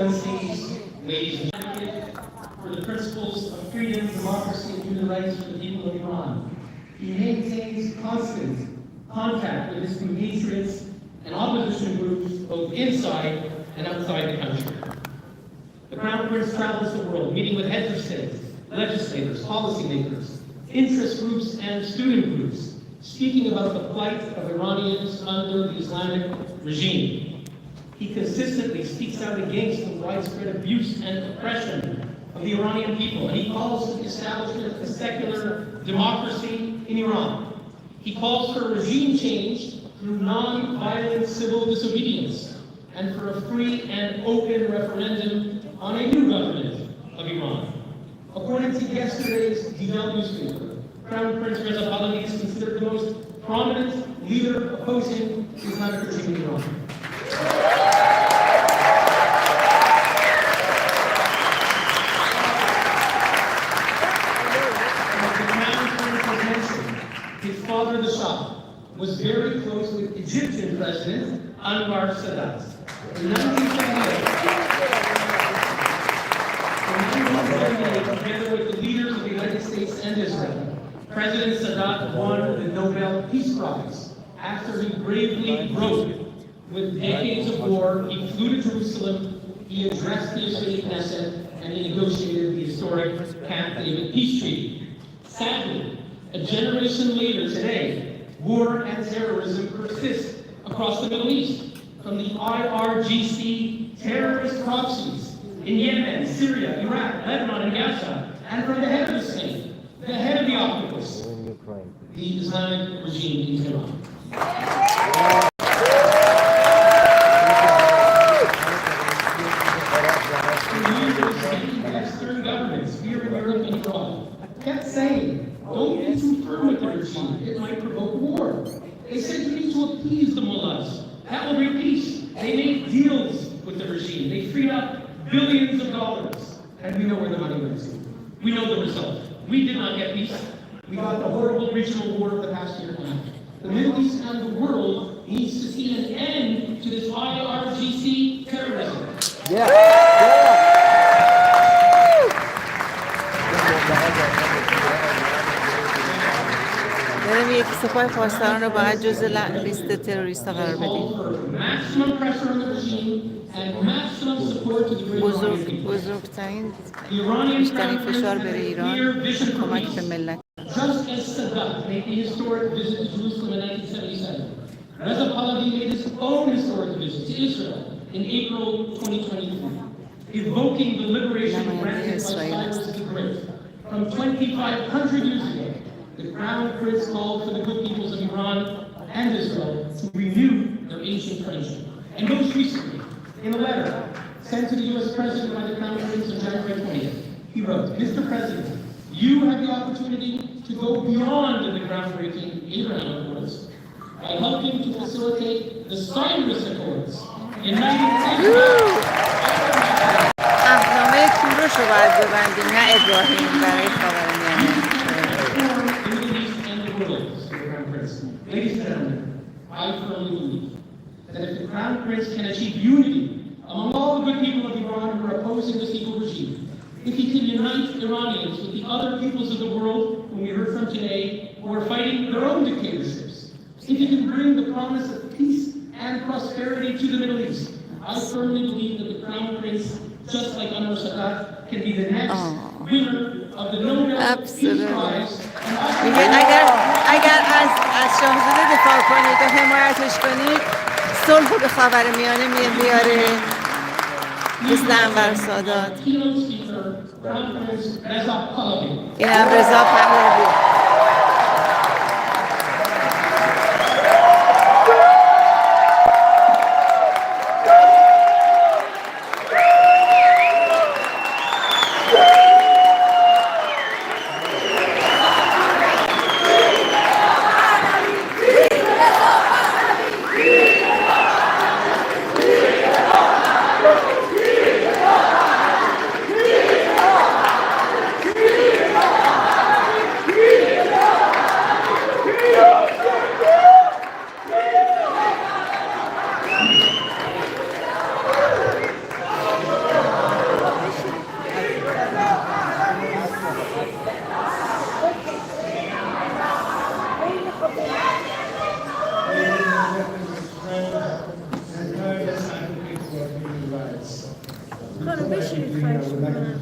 Excellencies, ladies and gentlemen, for the principles of freedom, democracy, and human rights for the people of Iran. He maintains constant contact with his compatriots and opposition groups both inside and outside the country. The Crown Prince travels the world, meeting with heads of state, legislators, policymakers, interest groups, and student groups, speaking about the plight of Iranians under the Islamic regime. He consistently speaks out against the widespread abuse and oppression of the Iranian people, and he calls for the establishment of a secular democracy in Iran. He calls for regime change through non-violent civil disobedience and for a free and open referendum on a new government of Iran. According to yesterday's DL newspaper, Crown Prince Reza Pahlavi is considered the most prominent leader opposing the Islamic regime in Iran. His father, the Shah, was very close with Egyptian President Anwar Sadat. In 1978, together with the leaders of the United States and Israel, President Sadat won the Nobel Peace Prize after he bravely broke with decades of war. He flew to Jerusalem, he addressed the Israeli Knesset, and he negotiated the historic Camp David Peace Treaty. Sadly, a generation later today, war and terrorism persist across the Middle East, from the IRGC terrorist proxies in Yemen, Syria, Iraq, Lebanon, and Gaza, and from the head of the state, the head of the octopus, the Islamic regime in Tehran. Western governments here in Europe and abroad kept saying, don't be too firm with the regime, it might provoke war. They said you need to appease the mullahs. That will bring peace. They made deals with the regime. They freed up billions of dollars. And we know where the money went to. We know the result. We did not get peace. We got the horrible regional war of the past year and a half. The Middle East and the world needs to see an end to this IRGC terrorism. داریم یک سپاه پاسداران رو باید جز لیست تروریست‌ها قرار بدیم. بزرگترین بیشترین فشار بر ایران کمک به ملت. Just as Sadat made the historic visit to Jerusalem in 1977, Reza Pahlavi made his own historic visit to Israel in April 2023, evoking the liberation granted by Cyrus the Great. From 2,500 years ago, the Crown Prince called for the good peoples of Iran and Israel to renew their ancient friendship. And most recently, in a letter sent to the U.S. President by the Crown Prince on January 20th, he wrote, Mr. President, you have the opportunity to go beyond the groundbreaking Abraham Accords by helping to facilitate the Cyrus Accords, uniting Israel. اهنامه کوروش رو باید ببندیم نه ابراهیم برای خاورمیانه. Ladies and gentlemen, I firmly believe that if the Crown Prince can achieve unity among all the good people of Iran who are opposing this evil regime, if he can unite Iranians with the other peoples of the world whom we heard from today who are fighting their own dictatorships, if he can bring the promise of peace and prosperity to the Middle East, I firmly believe that the Crown Prince, just like Anwar Sadat, can be the next winner of the Nobel Peace Prize. میگه اگر از شاهزاده دفاع کنید و حمایتش کنید صلح به خاورمیانه میاره مثل انور سادات. اینم رضا پهلوی. خانم بشینید خواهش میکنم.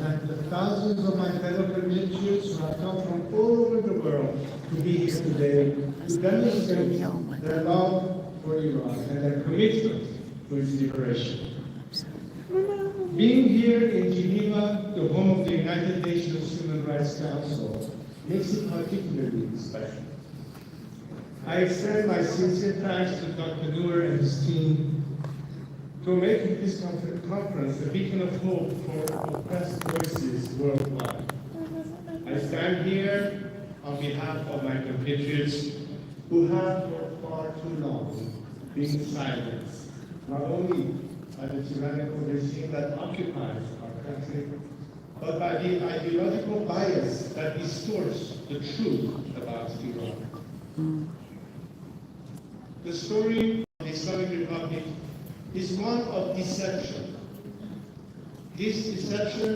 Thousands of my fellow compatriots who have come from all over the world to be here today to demonstrate their love for Iran and their commitment to its liberation. Being here in Geneva, the home of the United Nations Human Rights Council, makes it particularly special. I extend my sincere thanks to Dr. Noor and his team for making this conference a beacon of hope for oppressed voices worldwide. I stand here on behalf of my compatriots who have for far too long been silenced, not only by the tyrannical regime that occupies our country, but by the ideological bias that distorts the truth about Iran. The story of the Islamic Republic is one of deception. This deception,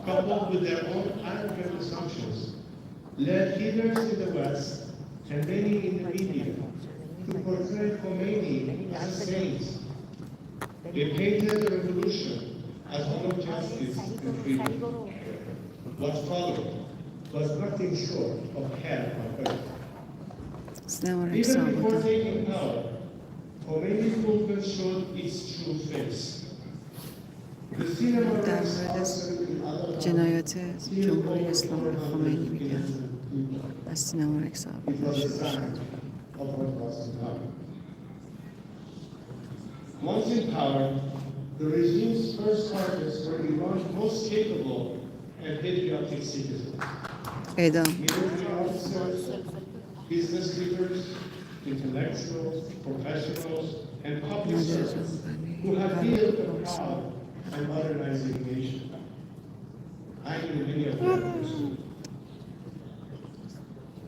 coupled with their own arrogant assumptions, led leaders in the West and many in the media to portray Khomeini as a saint. They painted the revolution as one of justice and freedom. What followed was nothing short of hell on earth. Even before taking power, Khomeini's movement showed its true face. در مورد جنایات جمهوری اسلامی خمینی میگن از سینما رکس Once in power, the regime's first targets were Iran's most capable and patriotic citizens. Military officers, business leaders, intellectuals, professionals, and public servants who have built a proud and modernizing nation. I knew many of them personally.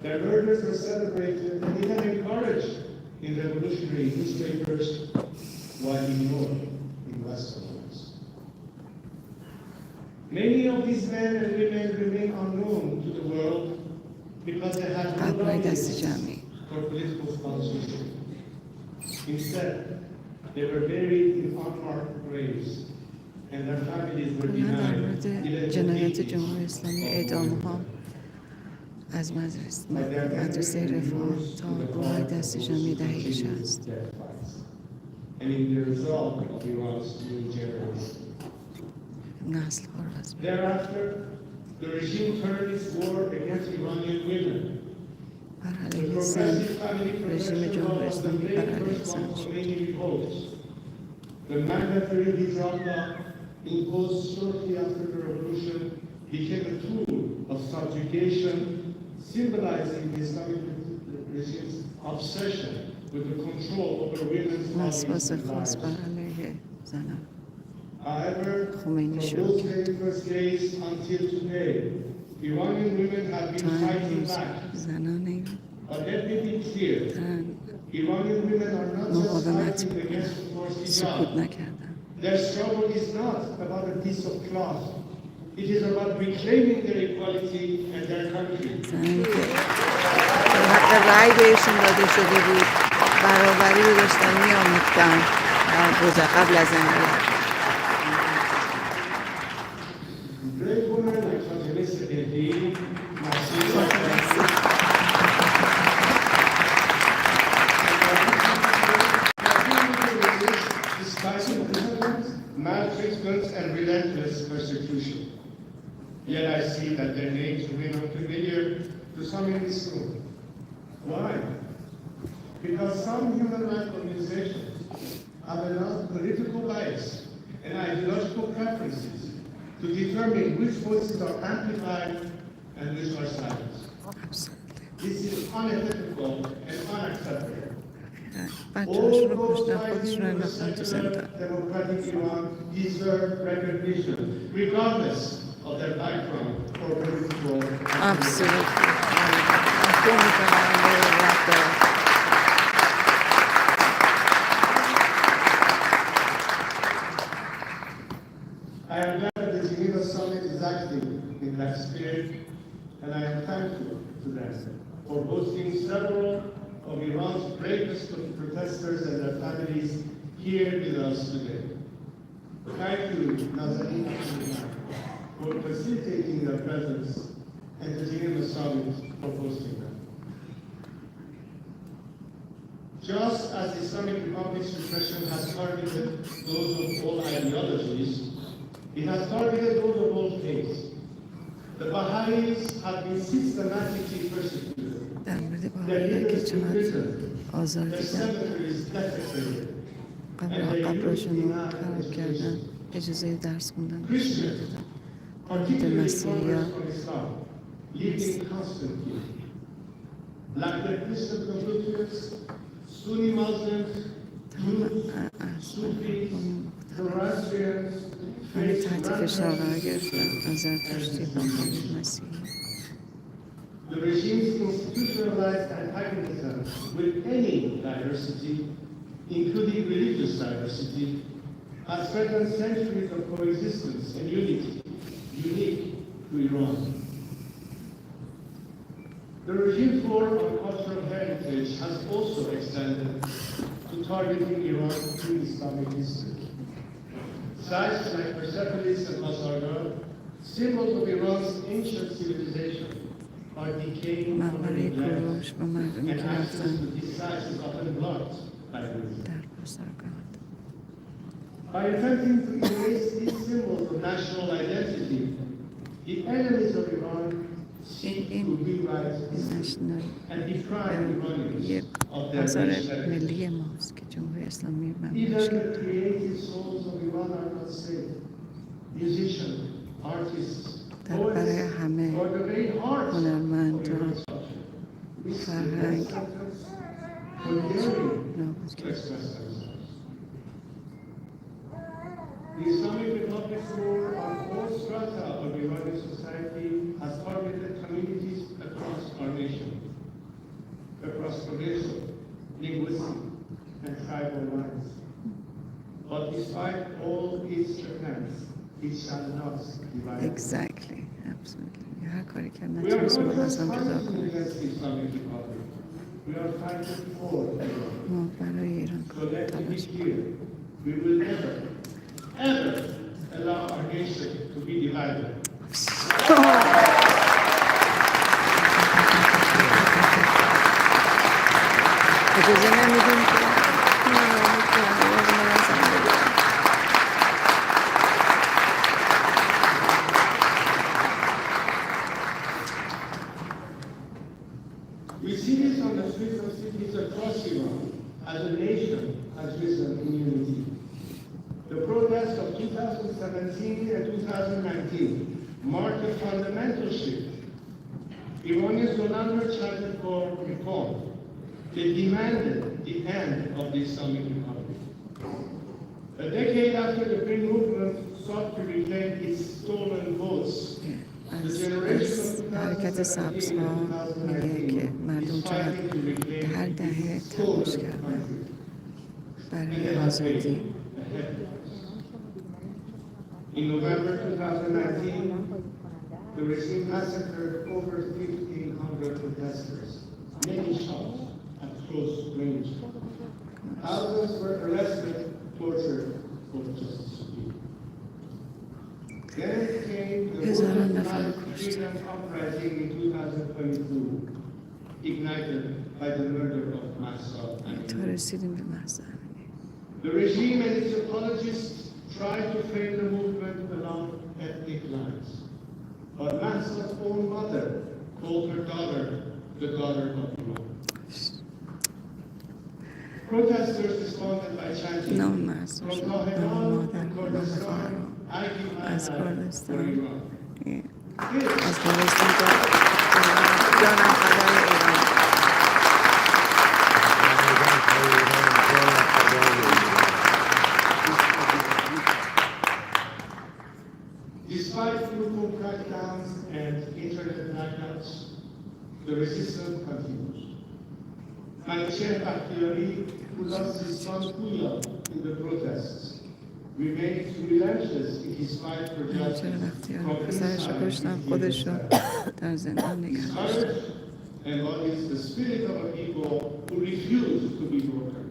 Their murders were celebrated and even encouraged in revolutionary newspapers while ignored in Western ones. Many of these men and women remain unknown to the world because they have no identity for political sponsorship. Instead, they were buried in unmarked graves, and their families were denied جنایات جمهوری اسلامی اعدام‌ها از مدرسه رفاه تا گروه‌های دست جمعی دهه 60. And in the result of Iran's new generation. Thereafter, the regime turned its war against Iranian women. The progressive family professional was the main person of Khomeini revolts. The mandatory hijab law imposed shortly after the revolution became a tool of subjugation, symbolizing the Islamic regime's obsession with the control over women's bodies and lives. However, from those very first days until today, Iranian women have been fighting back. But let me be clear, Iranian women are not just fighting against forced hijab. Their struggle is not about a piece of cloth. It is about reclaiming their equality and their country. حق رأی بهشون داده شده بود، برابری رو داشتن می‌آموختن قبل از انقلاب. Maltreatment and relentless persecution. Yet I see that their names remain unfamiliar to some in this room. Why? Because some human rights organizations have enough political bias and ideological preferences to determine which voices are amplified and which are silenced. This is unethical and unacceptable. All those fighting for secular democratic Iran deserve recognition, regardless of their background or political. Absolutely. I am glad that the Geneva Summit is acting in that spirit, and I am thankful to them for hosting several of Iran's bravest protesters and their families here with us today. Thank you, Nazanin, for facilitating their presence and the Geneva Summit for hosting them. Just as the Islamic Republic's repression has targeted those of all ideologies, it has targeted those of all faiths. The Baha'is have been systematically persecuted. در مورد Their باهایی که leaders چقدر imprisoned, آزار their دیدن، cemeteries desecrated, قبرشون رو خراب کردن، اجازه درس خوندن بهشون ندادن. particularly مسیحی ها converts from Islam, living constantly. Like the Christian Confucians, Sunni Muslims, Jews, Sufis, Zoroastrians, همه face تحت فشار قرار گرفتن از زرتشتی و مسیحی. The regime's institutionalized antagonism with any diversity, including religious diversity, has threatened centuries of coexistence and unity, unique to Iran. The regime's war on cultural heritage has also extended to targeting Iran through Islamic history. Sites like Persepolis and Masargar, symbols of Iran's ancient civilization, are decaying on مقبره the land, کوروش و مردمی and که access رفتن to these sites is often blocked by the regime. در بازارگاه. By attempting to erase these symbols of national identity, the enemies of Iran seek to rewrite history نشنال and deprive Iranians یک of their آثار rich heritage. ملی ماست که جمهوری اسلامی Even ممنوعش کرد. the creative souls of Iran are not safe. Musicians, artists, در برای poets, همه or the very heart of هنرمندان Iran's culture, we see فرهنگ death sentence for daring نابود to کرد. express themselves. The Islamic Republic's war on all strata of Iranian society has targeted communities across our nation, across racial, linguistic, and tribal lines. But despite all its attempts, it shall not divide us. Exactly, absolutely. هر کاری که We are نتونست not ما just از هم جدا fighting کنه. against the Islamic Republic. We are fighting for Iran. ما برای ایران So let me be تلاش clear. We will never, ever allow our nation to be divided. اجازه نمیدیم که ناامید کنه و من از هم بگیرم. We see this on the streets of cities across Iran as a nation has risen in unity. The protests of 2017 and 2019 marked a fundamental shift. Iranians no longer chanted for reform. They demanded the end of the Islamic Republic. A decade after the Green Movement sought to reclaim its stolen votes, از حرکت سبزها میگه که مردم چقدر هر دهه تلاش کردن برای آزادی. In November 2019, the regime massacred over 1,500 protesters, many shot at close range. Thousands were arrested, tortured for justice. Then came the هزاران Women's نفر Rights کشته. Freedom Uprising in 2022, ignited by the murder of Mahsa Amini. تا رسیدیم به محض امنی. The regime and its apologists tried to frame the movement along ethnic lines. But Mahsa's own mother called her daughter the daughter of Iran. Protesters responded by chanting, نام محض from شد، نام Tehran مادر، and نام Kurdistan, خواهر، I give my از life for کردستان، Iran. از کردستان تا جانم فدای ایران. Despite brutal crackdowns and internet blackouts, the resistance continues. Manouchehr Bakhtiari, who lost his son Puya in the protests, remains relentless in his fight for چرا justice وقتی from پسرش رو inside کشتن his خودش رو inside. در زندان نگه His داشتن. courage embodies the spirit of a people who refuse to be broken.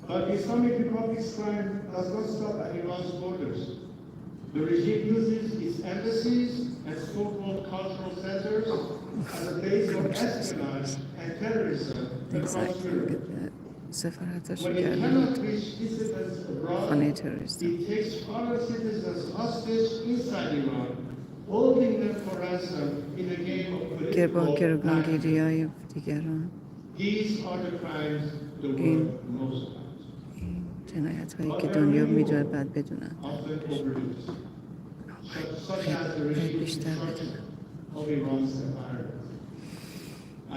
But the Islamic Republic's crime does not stop at Iran's borders. The regime uses its embassies and so-called cultural centers as a base for espionage and terrorism across Europe. سفارتاشو When it کردن cannot reach dissidents خانه abroad, تروریستی. it takes foreign citizens hostage inside Iran, holding them for ransom in a game of political گروگانگیری های دیگران. These are the crimes the این world knows about. این جنایت هایی که دنیا میدونه بعد بدونن. Often overlooked, such as the خیلی regime بیشتر destruction بدونن. of Iran's environment.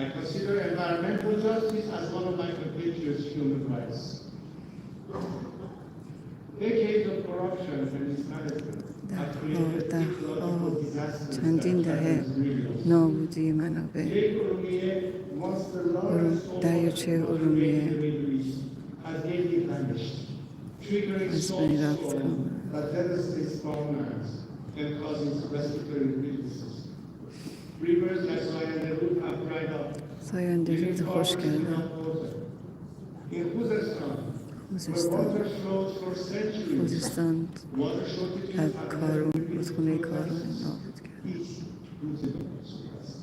I consider environmental justice as one of my compatriots' human rights. Decades of corruption and mismanagement have created ecological disasters that چندین دهه threaten millions. نابودی منابع Lake Urumie, once the largest دریاچه oil ارومیه in the Middle East, has lately vanished, triggering از salt بین رفت. storm that devastates farmlands and causes respiratory illnesses. Rivers like Syria have dried up. سایانده رود خوش کردن. In Khuzestan, where water flowed for centuries, خوزستان water shortages از have کارون led to رودخونه کارون نابود کرد. peace rooted in peace.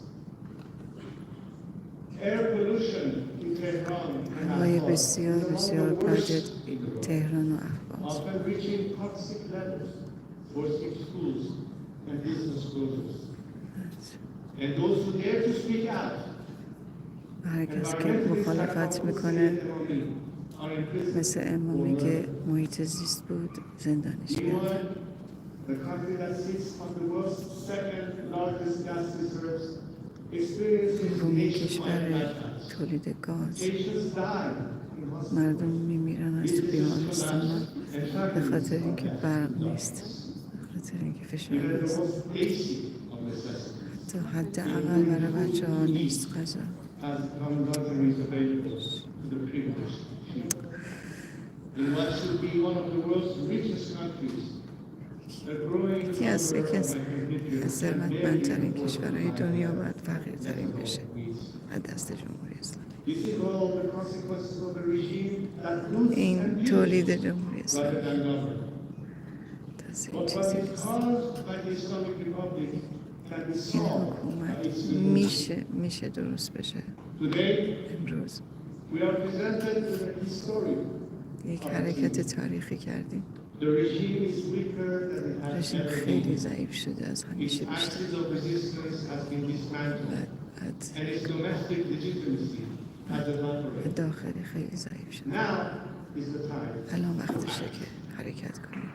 Air pollution in Tehran and هوای Afghanistan بسیار is among بسیار the بد worst in the world, تهران و اهواز. often reaching toxic levels, forcing schools and business closures. And those who dare to speak out, هر کسی که مخالفت میکنه مثل امامی که محیط زیست بود زندانش کردن. the country that sits on the world's second largest gas reserves, experiences رومی nationwide کشور blackouts. تولید گاز. Patients die in hospitals. مردم میمیرن از تو بیمارستان به خاطر اینکه برق نیست، به خاطر اینکه فشار Even the نیست. most basic of necessities حتی حداقل برای بچه ها نیست غذا. has become luxuries available to the privileged few. In what should be one of the world's richest countries, a growing یکی از number of my compatriots ثروتمندترین کشورهای دنیا باید فقیرترین بشه از دست جمهوری اسلامی. This is all the consequences of a regime that loots این and تولید uses جمهوری rather اسلامی than govern. دست But این what چیزی is نیست. caused by the Islamic Republic can be این solved by حکومت its میشه درست بشه. Today, امروز we are presented with a history. یک حرکت تاریخی کردیم. The regime is weaker than it has رژیم ever خیلی been. ضعیف شده از Its همیشه بیشتر. axis of resistance has been dismantled, بعد and its domestic legitimacy has evaporated. داخلی خیلی ضعیف شده. Now is the time. الان وقتشه که حرکت کنیم.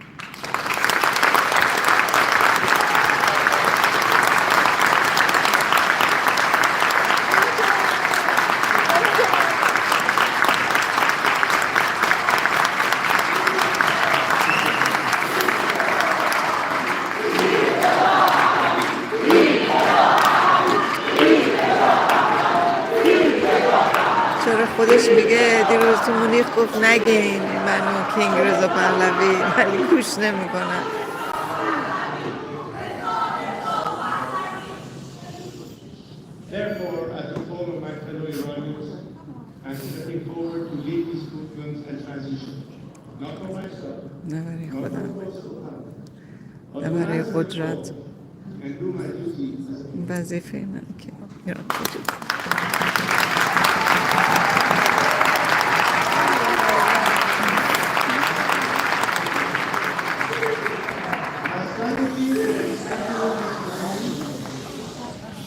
چرا خودش میگه دیروز تو مونیخ گفت نگین منو کینگ رضا پهلوی ولی گوش نمیکنن. Therefore, as a form of my fellow Iranians, I'm stepping forward to lead this movement and transition, not for myself, نه برای not for خودم، political power, but نه to برای answer the قدرت. call and do my duty as a این وظیفه من که ایران وجود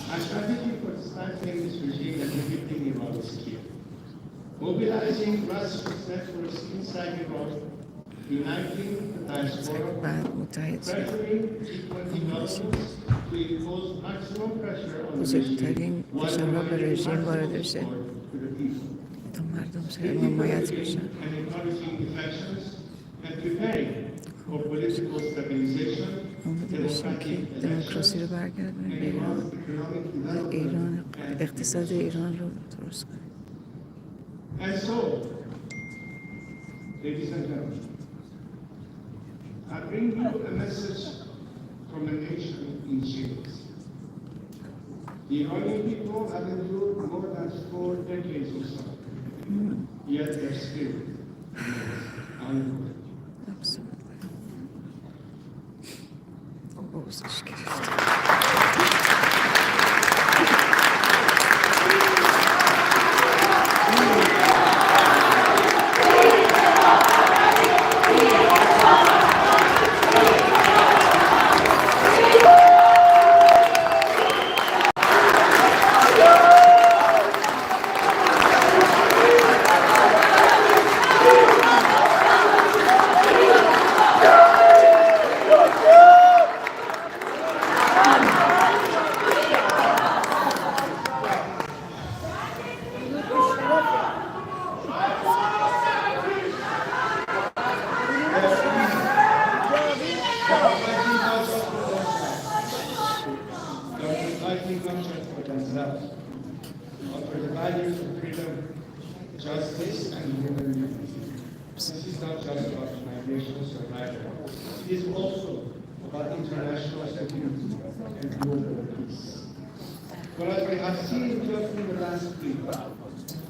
My strategy for dismantling this regime and defeating Iran is clear. Mobilizing grassroots networks inside Iran, uniting the diaspora, بعد متحد شد. pressuring G20 governments to impose maximum pressure on the بزرگترین regime while فشارها به providing رژیم وارد maximum بشه support to the people. تا مردم سر حمایت بشن. And encouraging elections and preparing for political stabilization, آماده بشیم که democratic دموکراسی elections, رو برگردونیم and به ایران economic و development. ایران اقتصاد ایران رو درست کنیم. And so, ladies and gentlemen, I bring you a message from a nation in chains. The Iranian people have endured more than 4 decades of suffering, yet their spirit بوزش گرفت. But as we have seen just in the last week,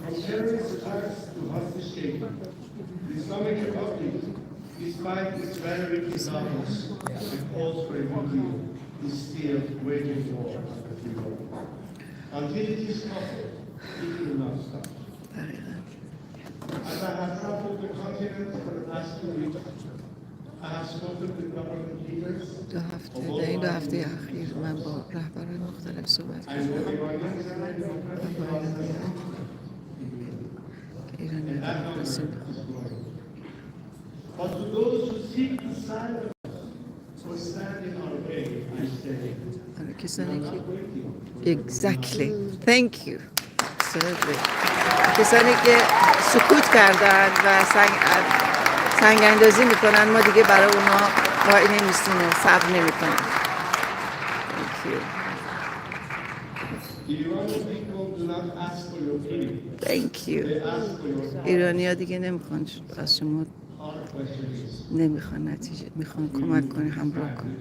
from terrorist attacks to hostage taking, the Islamic Republic, despite its rhetoric in Davos and calls for a new deal, is still waging war at the world. Until it is covered, it will not stop. As I have traveled the continent for the last 2 weeks, I have spoken with government leaders. در این 2 هفته اخیر من با رهبران مختلف صحبت کردم. ایرانی دموکراسی But to those who seek the side of us or stand in our way, I say, کسانی که exactly thank you کسانی که سکوت کردن و سنگ اندازی میکنن، ما دیگه برای اونا وای نمیستیم و صبر نمیکنیم. Thank you. ایرانی ها دیگه نمیخوان از شما، نمیخوان نتیجه، میخوان کمک کنی، همراه کنی.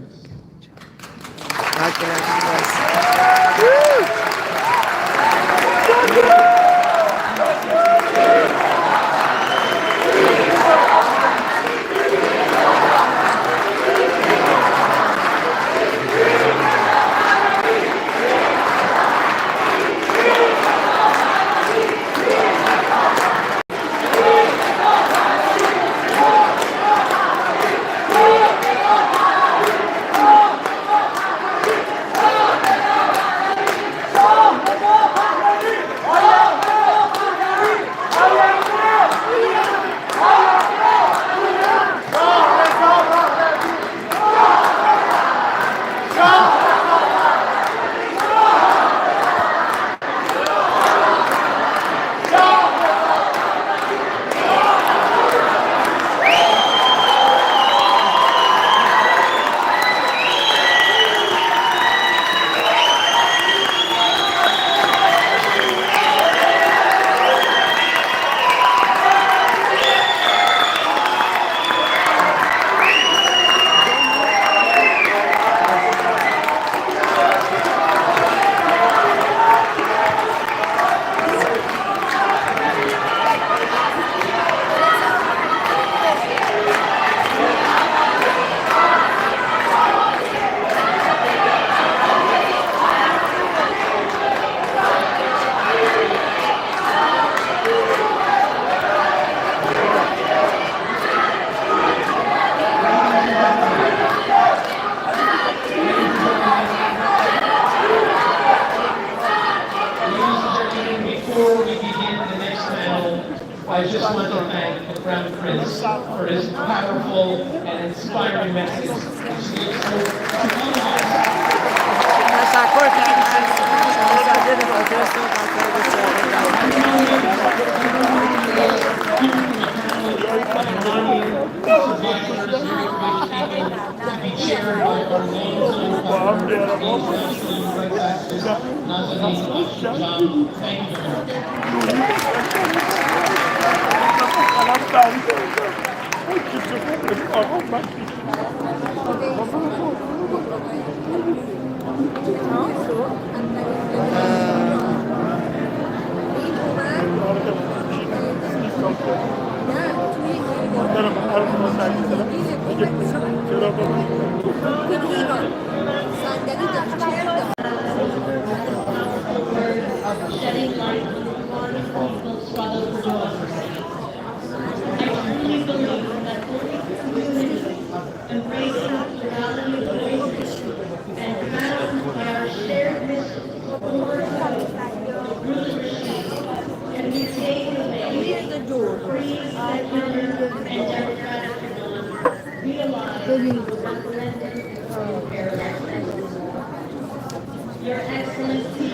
I just want to thank the Crown Prince for his powerful and inspiring message. تشکر کردم شاهزاده به خاطر صحبت‌های Shedding light on the common people's struggle for justice. I truly believe that community embracing the plurality of voices and bound by our shared mission towards rulership can be taken away for free, secular, and democratic realize the referendum from Your Excellency,